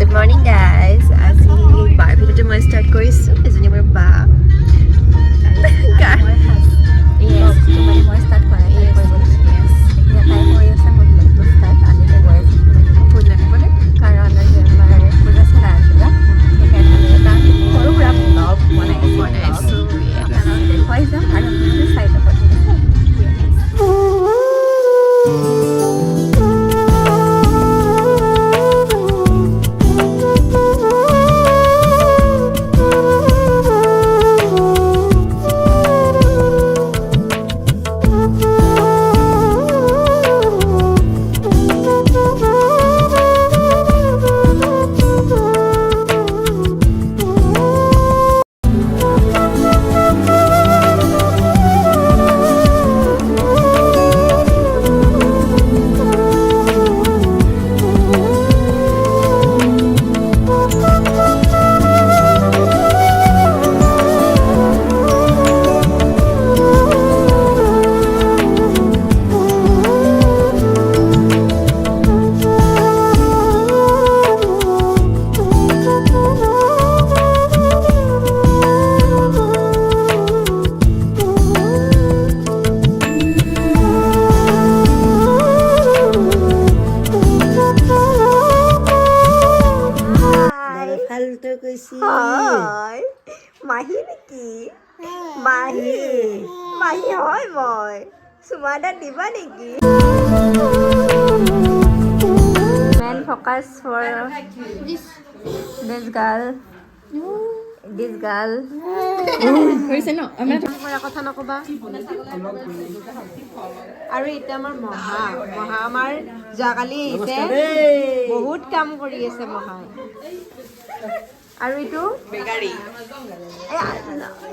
Good morning guys. আজি বাৰ ভিডিঅ'টো মই ষ্টাৰ্ট কৰিছোঁ এজনী মোৰ বা Yes, মই ষ্টাৰ্ট কৰা নাই কৰিব লৈছোঁ এতিয়া তাই কৰি আছে মই ব্লগটো ষ্টাৰ্ট আনিলে গৈ আছোঁ ফুল আনিবলৈ কাৰণ আজি আমাৰ পূজা চলা আছিলে সেইকাৰণে আমি এটা সৰু সুৰা ব্লগ বনাইছোঁ আপোনালোকক দেখুৱাই যাম আৰু আপোনালোকে চাই যাব ঠিক আছে Hi, Mahi niki? Mahi hoy moi. Sumada diba niki? Main focus for this girl. This girl. হৈছে ন আমি কথা নকবা আৰু এটা আমাৰ মহা আমাৰ জাগালি আহিছে বহুত কাম কৰি আছে মহাই আৰু এইটো বেগাৰী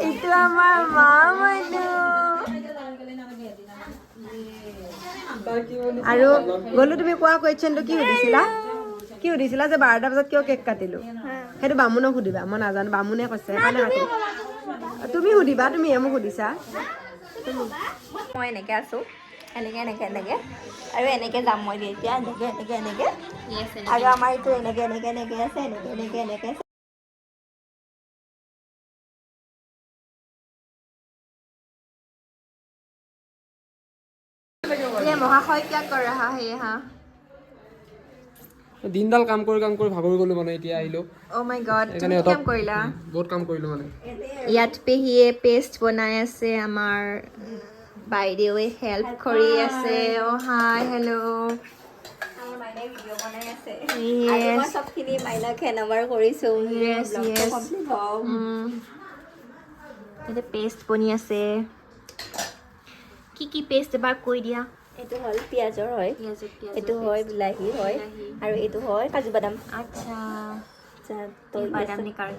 এইটো আমাৰ মা মানুহ আৰু গলো তুমি কোৱা কোৱেশ্চনটো কি সুধিছিলা যে 12টা বজাত কিয় কেক কাটিলো সেইটো বামুণক সুধিবা মই নাজানো বামুণে কৈছে সেইকাৰণে তুমি সুধিবা তুমি মোক সুধিছা মই এনেকৈ আছোঁ এনেকৈ আৰু এনেকৈ যাম মই এতিয়া এনেকৈ আৰু আমাৰ এইটো এনেকৈ আছে এনেকৈ আছে ये মহাশয় क्या कर रहा है यहाँ দিনডাল কাম কৰি ভাগৰি গলো মানে এতিয়া আহিলো ओ माय गॉड তুমি কি কাম কৰিলা বহুত কাম কৰিলো মানে ইয়াত পেহিয়ে পেষ্ট বনাই আছে আমাৰ বাইদেৱে হেল্প কৰি আছে ও হাই হেল্ল আমাৰ মাইনাই ভিডিঅ' বনাই আছে আজি মই সবখিনি মাইনাক হেনভাৰ কৰিছো ব্লগটো কমপ্লিট হও এটা পেষ্ট বনি আছে কি পেষ্ট এবাৰ কৈ দিয়া এইটো হল পিয়াজৰ হয় এইটো হয় বিলাহী হয় আৰু এইটো হয় কাজু বাদাম अच्छा तो बादाम निकाल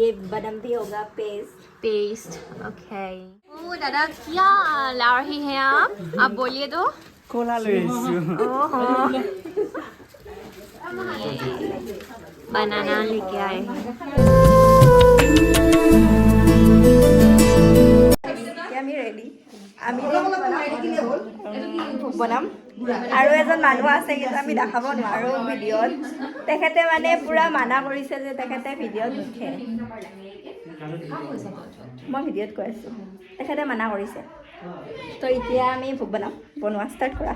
ये बादाम भी होगा पेस्ट ओके ओ दादा क्या ला रही हैं आप बोलिए तो कोला ले ओहो बनाना लेके आए हैं क्या मैं रेडी আমি বনাম আৰু এজন মানুহ আছে কিন্তু আমি দেখাব নোৱাৰো ভিডিঅ'ত তেখেতে মানে পুৰা মানা কৰিছে যে তেখেতে ভিডিঅ'ত নুঠে মই ভিডিঅ'ত কৈ আছোঁ তেখেতে মানা কৰিছে তো এতিয়া আমি ভোগ বনোৱা ষ্টাৰ্ট কৰা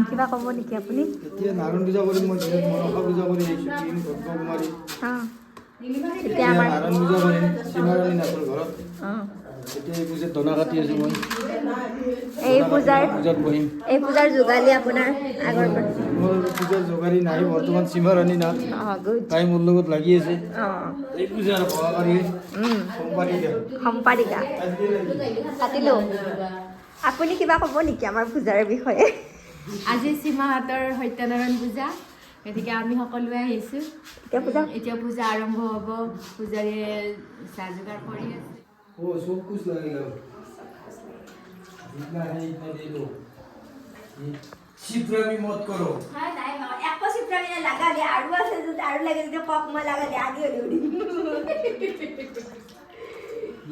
কিবা ক'ব নেকি আপুনি এতিয়া নাৰায়ণ পূজা কৰি মই মনসা পূজা কৰি আহিছোঁ এতিয়া আমাৰ নাৰায়ণ পূজা কৰিম সীমাৰাণী নাথৰ ঘৰত এতিয়া এই পূজাত ধনা কাটি আছোঁ মই এই পূজাৰ পূজাত বহিম যোগালী আপোনাৰ আগৰ পৰা মোৰ পূজাৰ যোগাৰী নাই বৰ্তমান সীমা ৰাণী নাথ গুড তাই মোৰ লগত লাগি আছে এই পূজাৰ সহকাৰী সম্পাদিকা কাটিলোঁ আপুনি কিবা ক'ব নেকি আমাৰ পূজাৰ বিষয়ে আজি সীমাহাতৰ সত্যনাৰায়ণ পূজা গতিকে আমি সকলোৱে আহিছোঁ এতিয়া পূজা আৰম্ভ হ'ব পূজাৰীয়ে যা যোগাৰ কৰি আছে ও সব कुछ लगेगा जितना है इतना दे दो शिप्रा भी मत करो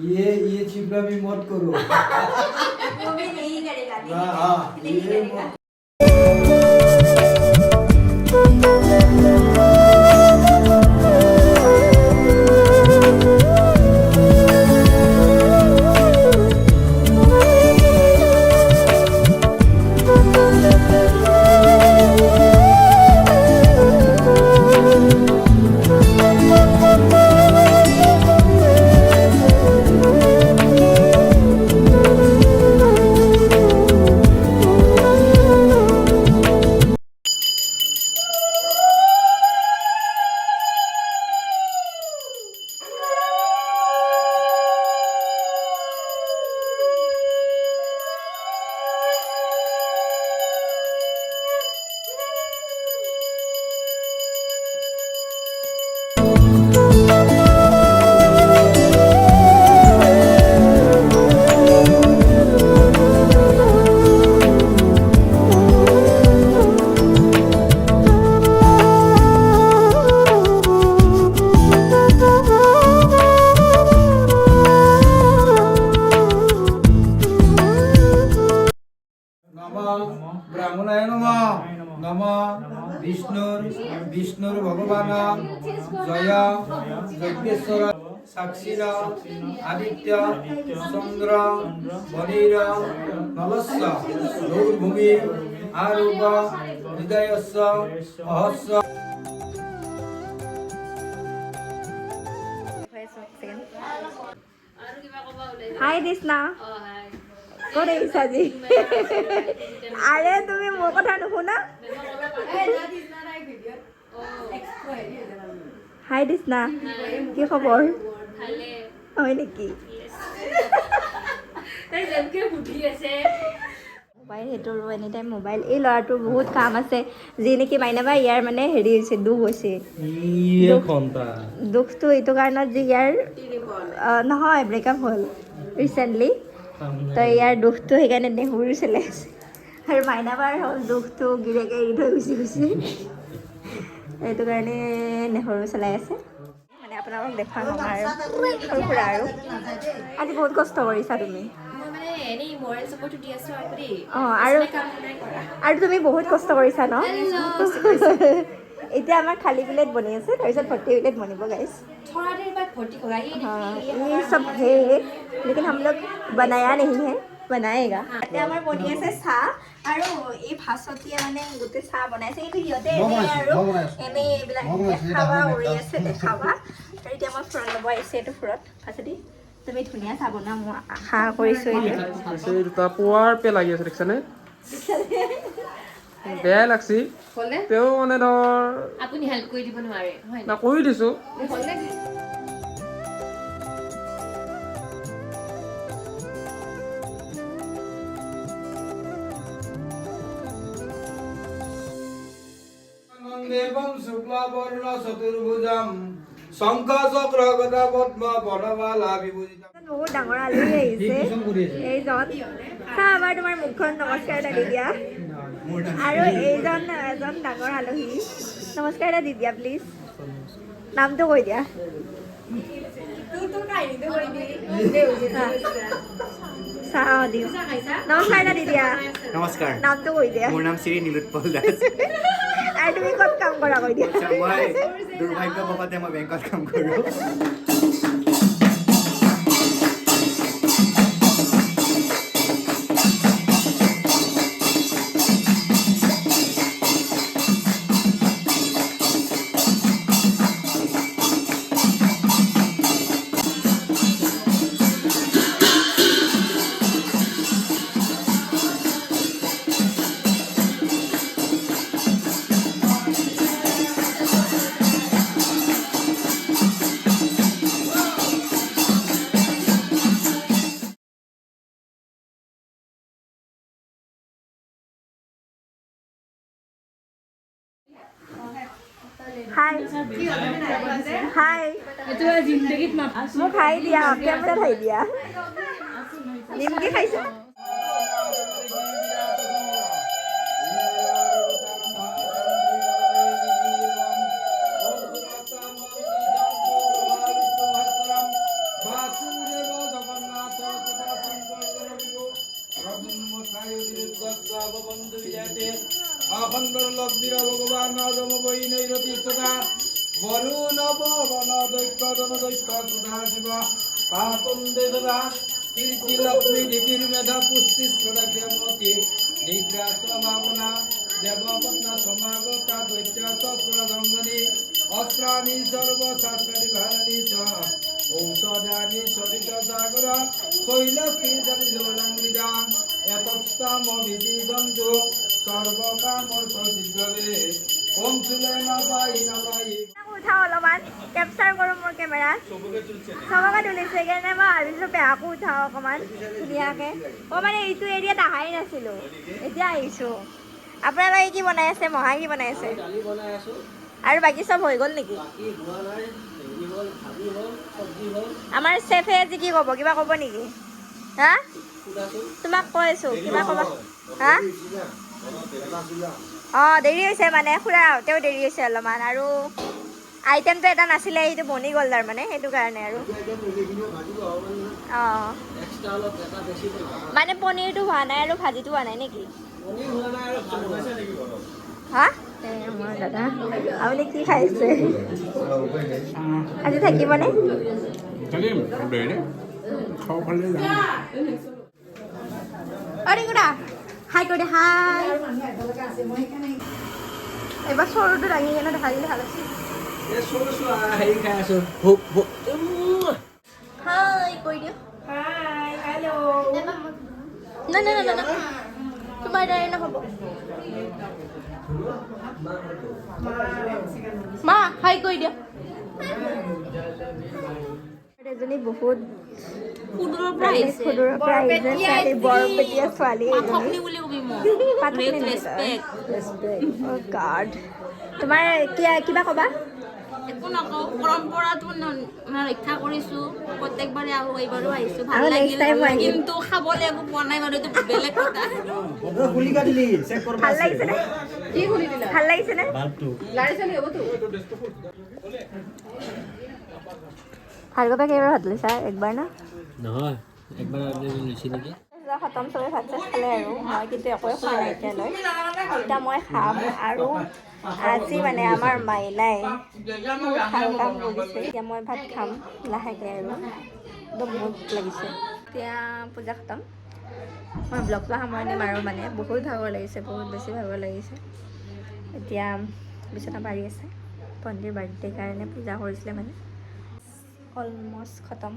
ये छिपरा भी मत करो वो भी नहीं करेगा हाँ ये मत ब्राह्मणाय नमः नमः विष्णुर भगवान जय यज्ञेश्वर साक्षीरा आदित्य चंद्र बलिर नलस्य गौरभूमि आरूप हृदयस्य अहस्य হাই দিছনা ক'ত আহিছা আজি আৰে তুমি মোৰ কথা নুশুনা হাই দিছনা কি খবৰ হয় নেকি মোবাইল সেইটো এনি টাইম মোবাইল এই ল'ৰাটোৰ বহুত কাম আছে যি নেকি মাইনাবা ইয়াৰ মানে হেৰি হৈছে দুখ হৈছে দুখটো এইটো কাৰণত যে ইয়াৰ নহয় ব্ৰেকআপ হ'ল ৰিচেণ্টলি তো ইয়াৰ দুখটো সেইকাৰণে নেহুৰ চলাই আছে আৰু মাইনাবাৰ হ'ল দুখটো গিৰেকে এৰি থৈ গুচি গৈছে সেইটো কাৰণে নেহৰু চলাই আছে মানে আপোনালোকক দেখাম আমাৰ সৰু সুৰা আৰু আজি বহুত কষ্ট কৰিছা তুমি অঁ আৰু তুমি বহুত কষ্ট কৰিছা ন এতিয়া আমাৰ খালী প্লেট বনি আছে তাৰপিছত ভৰ্তি প্লেट बनिब गाइस ये सब है लेकिन हम लोग बनाया नहीं है बनाएगा এতিয়া আমাৰ বনি আছে চাহ আৰু এই ভাসতীয়া মানে গোটে চাহ বনাইছে কিন্তু সিহঁতে এনে এইবিলাক দেখাবা উৰি আছে দেখাবা আৰু এতিয়া মই ফুৰণ ল'ব আহিছে এইটো ফুৰত ভাসতি তুমি ধুনীয়া চাহ বনাম মই আশা কৰিছোঁ দুটা পুৱাৰ পে লাগি আছে দেখিছানে বেয়াই লাগছি তেওঁ মানে ধৰ আপুনি হেল্প কৰি দিব নোৱাৰে হয় না কৰি দিছোঁ देवं शुक्लावर्ण चतुर्भुजं शंख चक्र गदा पद्म बरमाला विभूषिता বহুত ডাঙৰ আলহী আহিছে এইজন চাহ আমাৰ তোমাৰ মুখখন নমস্কাৰ এটা দি দিয়া আৰু এইজন এজন ডাঙৰ আলহী নমস্কাৰ এটা দি দিয়া প্লিজ নামটো কৈ দিয়া চাহ দিওঁ নমস্কাৰ এটা দি দিয়া নমস্কাৰ নামটো কৈ দিয়া মোৰ নাম শ্ৰী নীলোৎপল দাস আৰু তুমি ক'ত কাম কৰা কৈ দিয়া মই দুৰ্ভাগ্যবশতে মই বেংকত কাম কৰোঁ হাই হাই মোক খাই দিয়া কেমেৰাত খাই দিয়া নিমকি খাইছা ভগবান বরুণ পবন দৈত্য দৈত্য সুধা শিব পাতন্দে সদা কীর্তি লক্ষ্মী দিদির মেধা পুষ্টি ক্ষমতি নিদ্রা ভাবনা দেবপত্না সমাগতা দৈত্য সস্ত্রধঙ্গনী অস্ত্রাণি সর্বশাস্ত্রাণি ভারণী চ ঔষধানি সরিত সাগর শৈলস্ফীতানি জলাঙ্গিদান এতস্তামবিধি সন্তু সর্বকামর সিদ্ধবে ওম সুলে নবাই নবাই উঠাও অলপমান কেপচাৰ কৰোঁ মোৰ কেমেৰাত চবকে তুলিছে কাৰণে মই ভাবিছোঁ বেয়াকো উঠাওঁ অকণমান ধুনীয়াকৈ মই মানে এইটো এৰিয়াত অহাই নাছিলোঁ এতিয়া আহিছোঁ আপোনালোকে কি বনাই আছে মহা কি বনাই আছে আৰু বাকী চব হৈ গ'ল নেকি আমাৰ চেফে আজি কি ক'ব কিবা ক'ব নেকি হা তোমাক কৈ আছোঁ কিবা ক'বা হা অঁ দেৰি হৈছে মানে খুৰা আহোঁতেও দেৰি হৈছে অলপমান আৰু আইটেমটো এটা নাছিলে সেইটো বনি গ'ল তাৰ মানে সেইটো কাৰণে আৰু অঁ মানে পনীৰটো হোৱা নাই আৰু ভাজিটো হোৱা নাই নেকি হা মোৰ দাদা আপুনি কি খাইছে আজি থাকিবনে অৰে গুড়া হাই কৰি হাই এবাৰ সৰুটো দাঙি কেনে দেখা দিলে ভাল আছিল হাই কৈ দিওঁ হাই হেল্ল' নাই নাই নাই নাই তোমাৰ দৰে নহ'ব মা হাই কৈ দিয়া এজনী বহুত ফুডৰ পৰা আহিছে বৰপেটীয়া ছোৱালী পাঠকনি বুলি কবি মোক গাৰ্ড তোমাৰ কিবা ক'বা একো নকওঁ পৰম্পৰাটো ৰক্ষা কৰিছোঁ প্ৰত্যেকবাৰে আহোঁ এইবাৰো আহিছোঁ ভাল আৰু লাগিল next time আহিম। কিন্তু খাবলৈ একো পোৱা নাই বাৰু এইটো বেলেগ কথা ভাল লাগিছেনে ভাল লাগিছেনে ভাৰ্গৱে কেইবাৰ ভাত লৈছা একবাৰ না নহয় একবাৰ লৈছি নেকি খতম চবে ভাত চাত খালে আৰু মই কিন্তু একোৱে খোৱা নাই এতিয়ালৈ এতিয়া মই খাম আৰু আজি মানে আমাৰ মাইনাই ভাল কাম কৰিছে এতিয়া মই ভাত খাম লাহেকৈ আৰু একদম ভোক লাগিছে এতিয়া পূজা খতম মই ব্লগটো সামৰণি মাৰোঁ মানে বহুত ভাগৰ লাগিছে বহুত বেছি ভাগৰ লাগিছে এতিয়া বিচনা পাৰি আছে ভণ্টিৰ বাৰ্থডে কাৰণে পূজা কৰিছিলে মানে অলমষ্ট খতম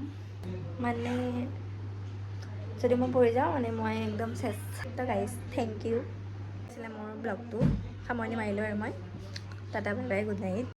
মানে যদি মই পৰি যাওঁ মানে মই একদম চেষ্টা গাইজ থেংক ইউ আছিলে মোৰ ব্লগটো সামৰণি মাৰিলোঁ আৰু মই tata bye bye good night